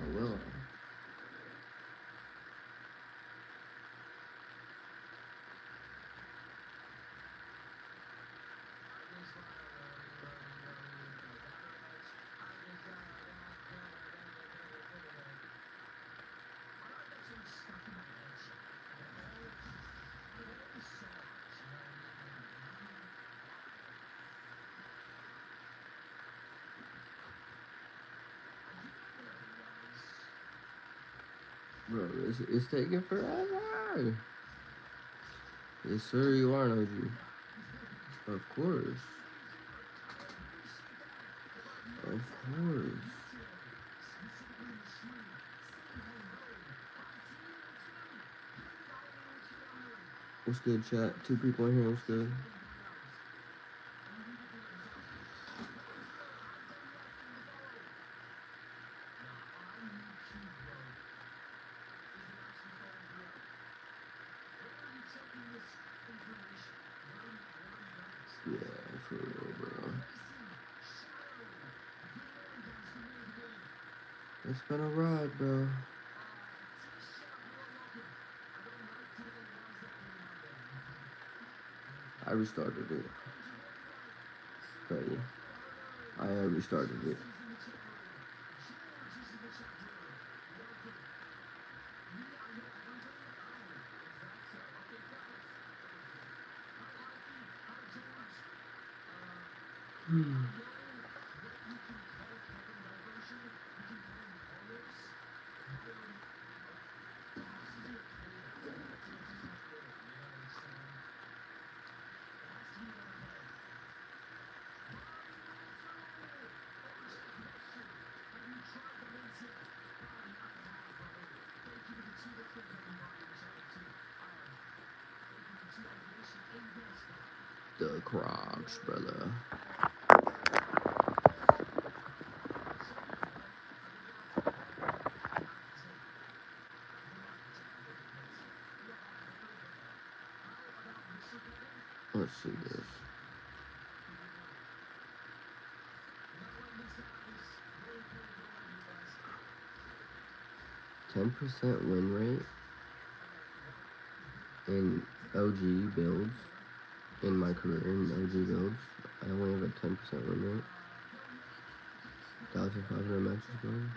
Speaker 9: I will. Bro, it's taking forever. Yes, sir, you are an OG. Of course. Of course. What's good, chat? 2 people in here, what's good? Yeah, for real, bro. It's been a ride, bro. I restarted it. Crazy. I restarted it. The Crocs, brother. Let's see this. 10% win rate in OG builds in my career in OG builds. I only have a 10% win rate. 1,500 matches going.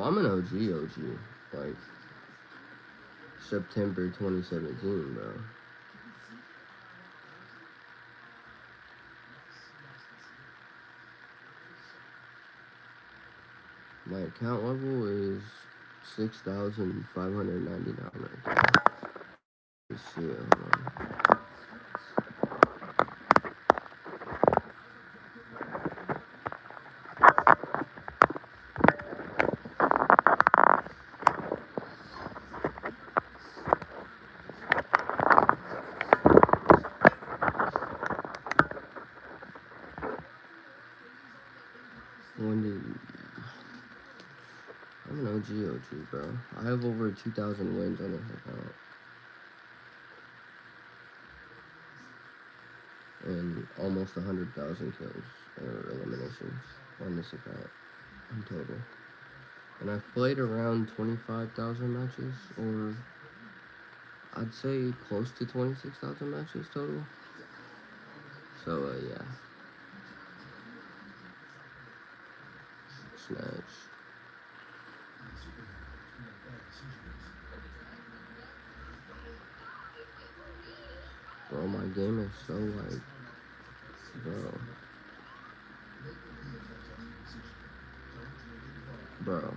Speaker 9: Oh, I'm an OG. Like, September 2017, bro. My account level is 6,599 right now. Let's see it, hold on. When did... I'm an OG, bro. I have over 2,000 wins on this account. And almost 100,000 kills or eliminations on this account in total. And I've played around 25,000 matches, or I'd say close to 26,000 matches total. So, yeah. Snatch. Bro, my game is so like, bro.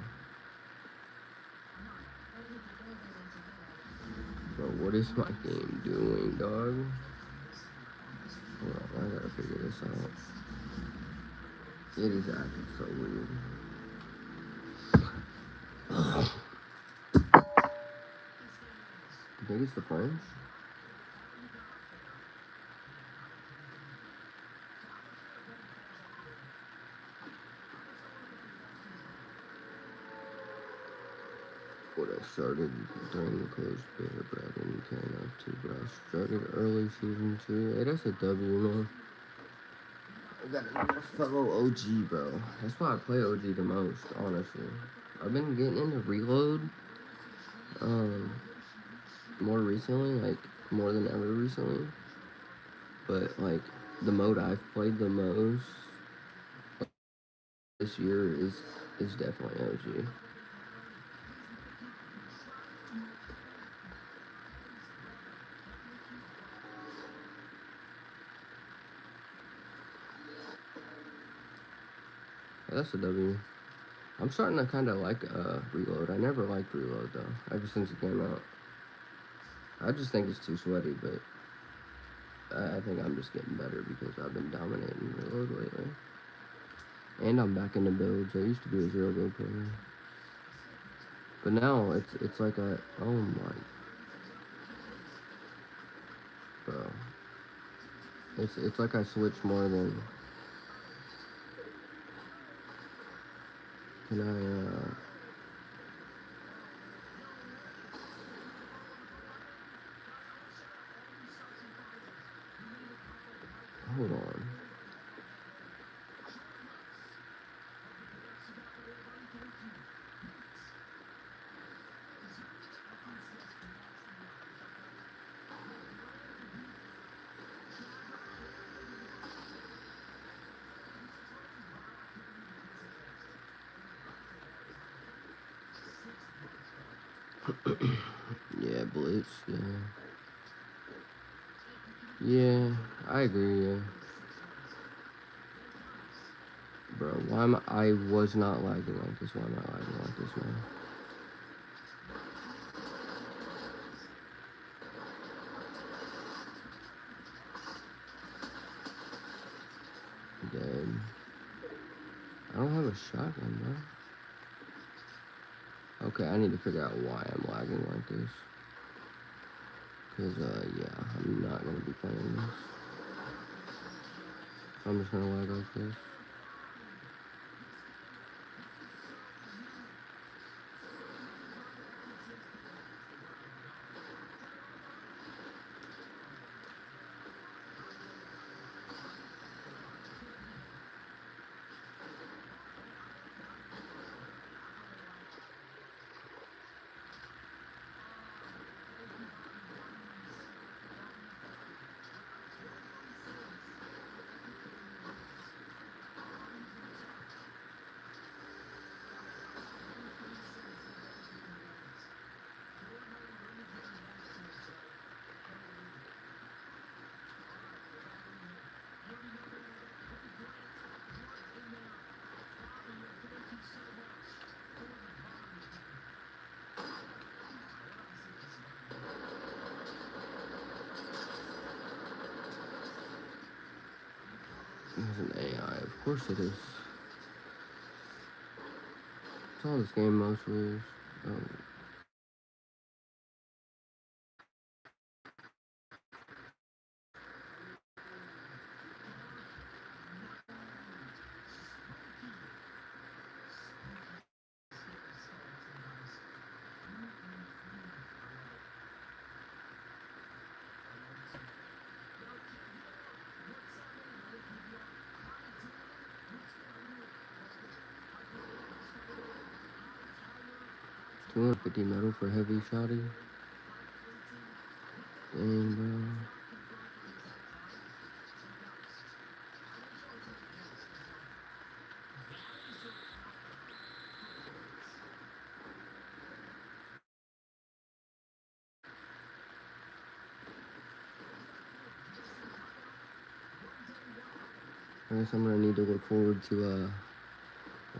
Speaker 9: Bro, what is my game doing, dog? Hold on, I gotta figure this out. It is acting so weird. You think it's the French? What I started during the closed beta, but I didn't care enough to, but I started early season 2. Hey, that's a W, man. I got another fellow OG, bro. That's why I play OG the most, honestly. I've been getting into Reload, more recently, like, more than ever recently. But, like, the mode I've played the most this year is definitely OG. Yeah, that's a W. I'm starting to kind of like Reload. I never liked Reload, though, ever since it came out. I just think it's too sweaty, but I think I'm just getting better because I've been dominating Reload lately. And I'm back into builds. I used to be a 0 build player. But now it's like a, oh my, bro. It's like I switch more than, can I, hold on. Yeah, Blitz, yeah. Yeah, I agree, yeah. Bro, I was not lagging like this. Why am I lagging like this, man? Dead. I don't have a shotgun, bro. Okay, I need to figure out why I'm lagging like this. Cause, yeah, I'm not gonna be playing this. I'm just gonna lag like this. It's an AI. Of course it is. That's all this game mostly is. Oh. $250 metal for heavy shoddy. Dang, bro. I guess I'm gonna need to look forward to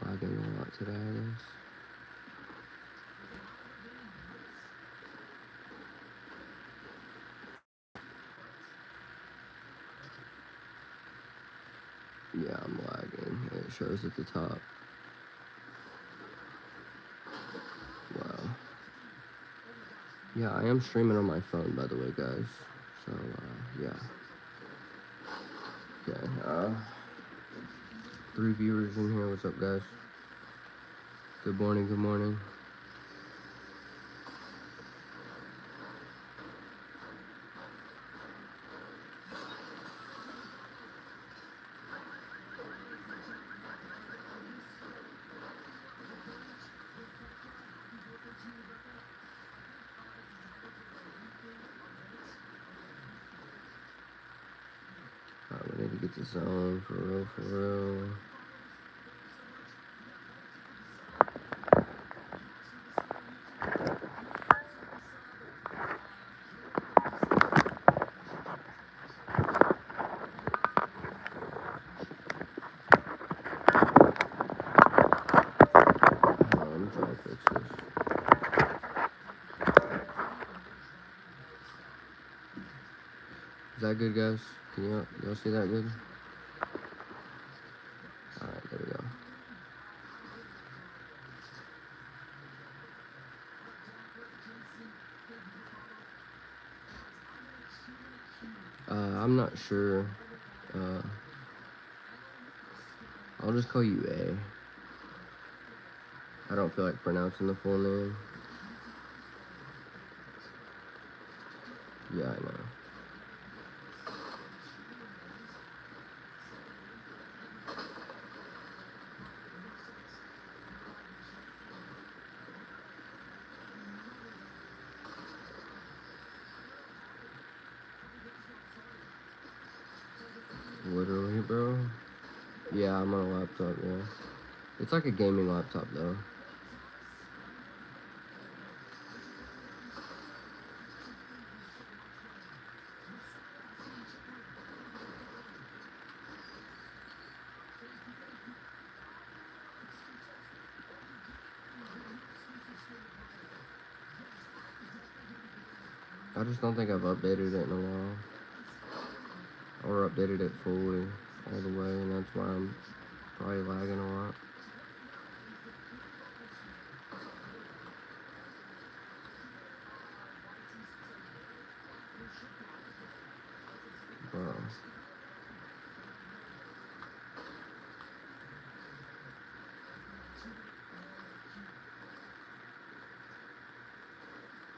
Speaker 9: lagging a lot today, I guess. Yeah, I'm lagging. It shows at the top. Wow. Yeah, I am streaming on my phone, by the way, guys. So, yeah. Okay, 3 viewers in here. What's up, guys? Good morning, good morning. We need to get this on, for real, for real. I'm trying to fix this. Is that good, guys? Can y'all see that good? Alright, there we go. I'm not sure. I'll just call you A. I don't feel like pronouncing the full name. Yeah, I know. Literally, bro. Yeah, I'm on a laptop, yeah. It's like a gaming laptop, though. I just don't think I've updated it in a while. Or updated it fully, all the way, and that's why I'm probably lagging a lot. Bro.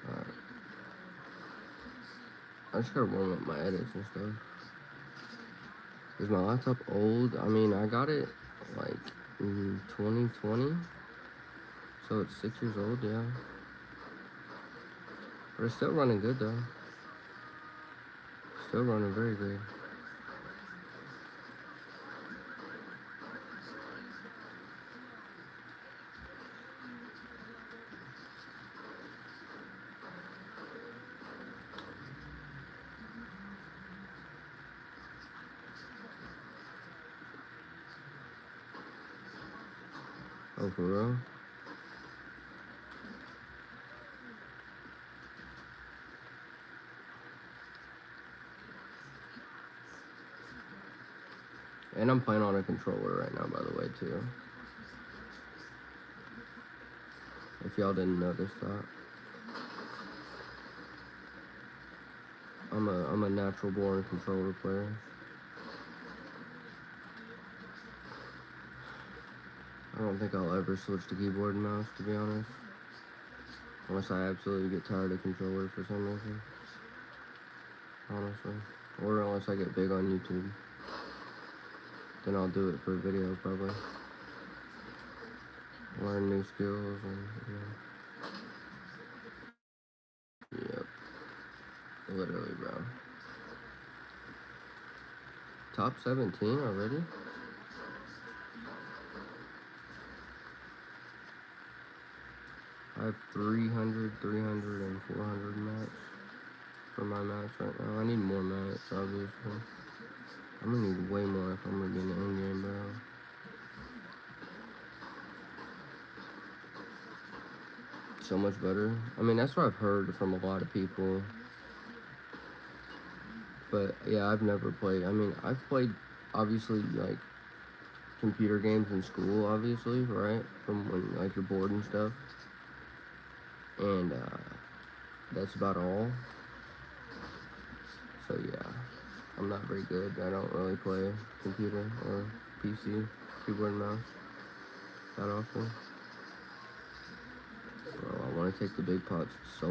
Speaker 9: Alright. I just gotta warm up my edits and stuff. Is my laptop old? I mean, I got it like in 2020. So it's 6 years old, yeah. But it's still running good, though. Still running very good. Oh, for real? And I'm playing on a controller right now, by the way, too. If y'all didn't notice that. I'm a natural born controller player. I don't think I'll ever switch to keyboard and mouse, to be honest. Unless I absolutely get tired of controller for some reason. Honestly. Or unless I get big on YouTube. Then I'll do it for a video, probably. Learn new skills and, Yep. Literally, bro. Top 17 already? I have 300, 300, and 400 mats for my mats right now. I need more mats, obviously. I'm gonna need way more if I'm gonna be in the end game, bro. So much better. I mean, that's what I've heard from a lot of people. But yeah, I've never played. I mean, I've played, obviously, like, computer games in school, obviously, right? From when, like, you're bored and stuff. And, that's about all. So yeah, I'm not very good. I don't really play computer or PC, keyboard and mouse, that often. Bro, I want to take the big pots so